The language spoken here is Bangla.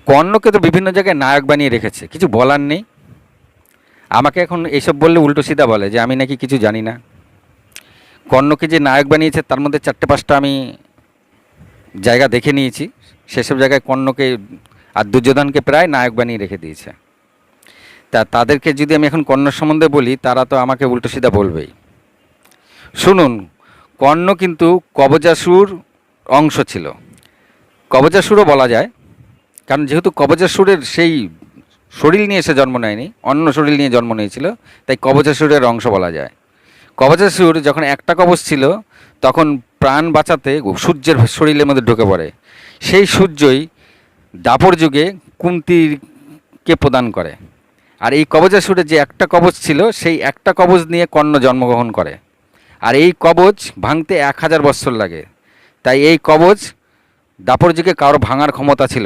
কর্ণকে তো বিভিন্ন জায়গায় নায়ক বানিয়ে রেখেছে, কিছু বলার নেই। আমাকে এখন এইসব বললে উল্টো সিধা বলে যে আমি নাকি কিছু জানি না। কর্ণকে যে নায়ক বানিয়েছে তার মধ্যে 4-5টা আমি জায়গা দেখে নিয়েছি, সেসব জায়গায় কর্ণকে আর দুর্যোধনকে প্রায় নায়ক বানিয়ে রেখে দিয়েছে। তা তাদেরকে যদি আমি এখন কর্ণ সম্বন্ধে বলি, তারা তো আমাকে উল্টো সিধা বলবেই। শুনুন, কর্ণ কিন্তু কবজাসুর অংশ ছিল। কবজাসুরও বলা যায়, কারণ যেহেতু কবজাসুরের সেই শরীর নিয়ে সে জন্ম নেয়নি, অন্য শরীর নিয়ে জন্ম নিয়েছিল, তাই কবজাসুরের অংশ বলা যায়। কবজাসুর যখন একটা কবচ ছিল, তখন প্রাণ বাঁচাতে সূর্যের শরীরের মধ্যে ঢুকে পড়ে। সেই সূর্যই দাপর যুগে কুন্তিকে প্রদান করে। আর এই কবজাসুরের যে একটা কবচ ছিল, সেই একটা কবচ নিয়ে কর্ণ জন্মগ্রহণ করে। আর এই কবচ ভাঙতে 1000 বৎসর লাগে। তাই এই কবচ দাপর যুগে কারো ভাঙার ক্ষমতা ছিল